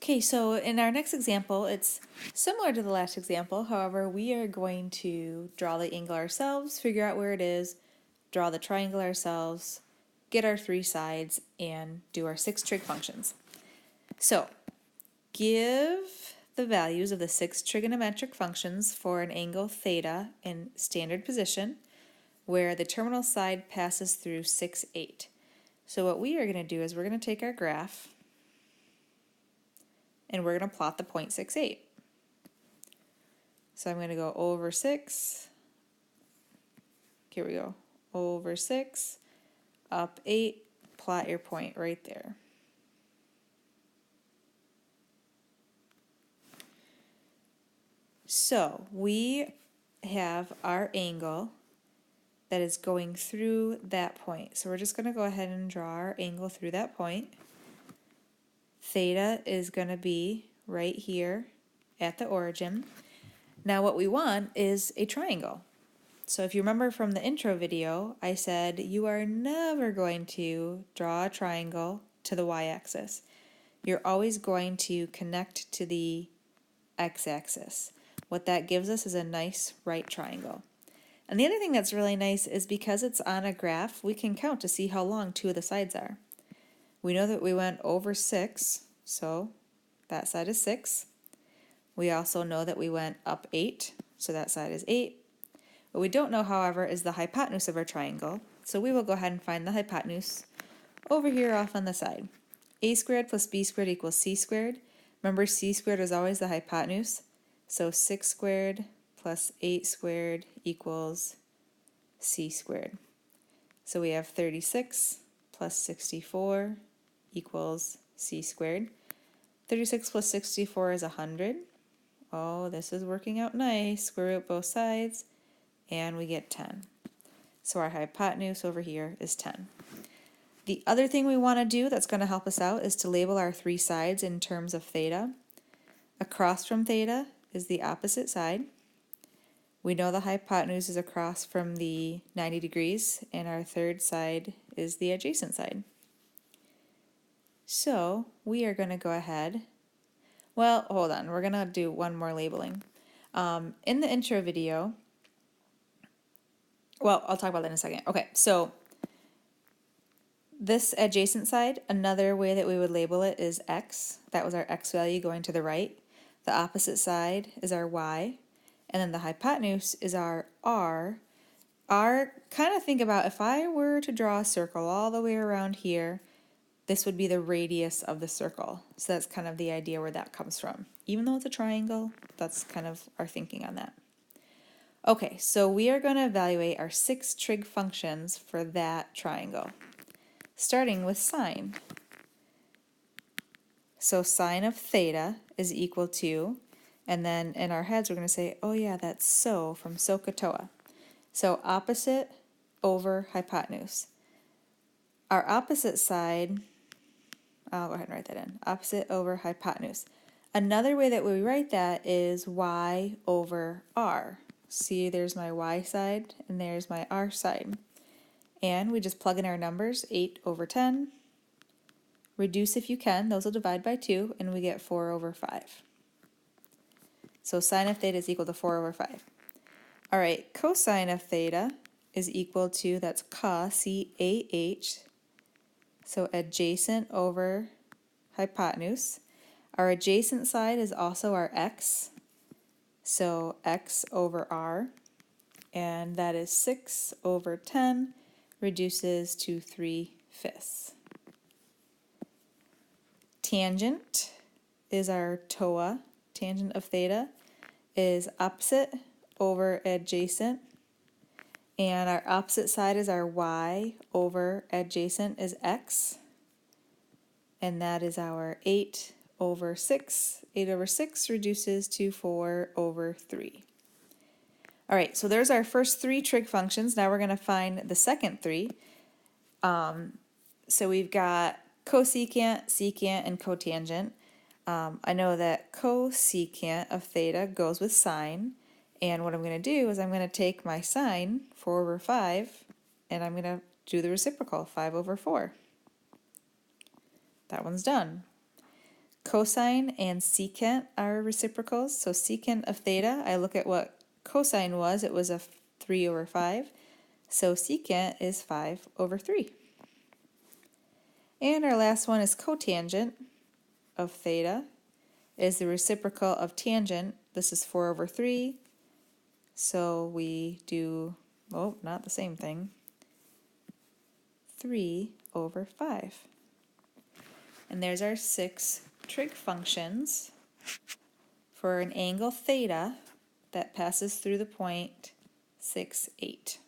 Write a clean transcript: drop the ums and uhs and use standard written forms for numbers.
Okay, so in our next example, it's similar to the last example. However, we are going to draw the angle ourselves, figure out where it is, draw the triangle ourselves, get our three sides, and do our 6 trig functions. So, give the values of the 6 trigonometric functions for an angle theta in standard position, where the terminal side passes through 6, 8. So what we are going to do is we're going to take our graph, and we're going to plot the point 6, 8. So I'm going to go over 6, here we go, over 6, up 8, plot your point right there. So we have our angle that is going through that point. So we're just going to go ahead and draw our angle through that point. Theta is going to be right here at the origin. Now what we want is a triangle. So if you remember from the intro video, I said you are never going to draw a triangle to the y-axis. You're always going to connect to the x-axis. What that gives us is a nice right triangle. And the other thing that's really nice is because it's on a graph, we can count to see how long two of the sides are. We know that we went over 6, so that side is 6. We also know that we went up 8, so that side is 8. What we don't know, however, is the hypotenuse of our triangle, so we will go ahead and find the hypotenuse over here off on the side. A squared plus b squared equals c squared. Remember, c squared is always the hypotenuse, so 6 squared plus 8 squared equals c squared. So we have 36 plus 64 equals c squared. 36 plus 64 is 100. Oh, this is working out nice. Square root both sides, and we get 10. So our hypotenuse over here is 10. The other thing we want to do that's going to help us out is to label our three sides in terms of theta. Across from theta is the opposite side. We know the hypotenuse is across from the 90 degrees, and our third side is the adjacent side. So we are going to go ahead. Well, hold on, we're going to do one more labeling. In the intro video, well, I'll talk about that in a second. Okay, so this adjacent side, another way that we would label it is x. That was our x value going to the right. The opposite side is our y. And then the hypotenuse is our r. Kind of think about if I were to draw a circle all the way around here, this would be the radius of the circle. So that's kind of the idea where that comes from. Even though it's a triangle, that's kind of our thinking on that. Okay, so we are going to evaluate our 6 trig functions for that triangle, starting with sine. So sine of theta is equal to, and then in our heads we're going to say, oh yeah, that's so from SOHCAHTOA. So opposite over hypotenuse. Our opposite side, I'll go ahead and write that in, opposite over hypotenuse. Another way that we write that is y over r. See, there's my y side and there's my r side. And we just plug in our numbers, 8 over 10. Reduce if you can, those will divide by 2, and we get 4 over 5. So sine of theta is equal to 4 over 5. All right, cosine of theta is equal to, that's cos, C-A-H, so adjacent over hypotenuse. Our adjacent side is also our x, so x over r, and that is 6 over 10, reduces to 3/5. Tangent is our TOA. Tangent of theta is opposite over adjacent, and our opposite side is our y over adjacent is x, and that is our 8 over 6. 8 over 6 reduces to 4 over 3. All right, so there's our first 3 trig functions. Now we're going to find the second 3. So we've got cosecant, secant, and cotangent. I know that cosecant of theta goes with sine, and what I'm going to do is I'm going to take my sine, 4 over 5, and I'm going to do the reciprocal, 5 over 4. That one's done. cosine and secant are reciprocals. So secant of theta, I look at what cosine was. It was a 3 over 5. So secant is 5 over 3. And our last one is cotangent of theta is the reciprocal of tangent. This is 4 over 3. So we do, oh, not the same thing, 3 over 5. And there's our 6 trig functions for an angle theta that passes through the point 6, 8.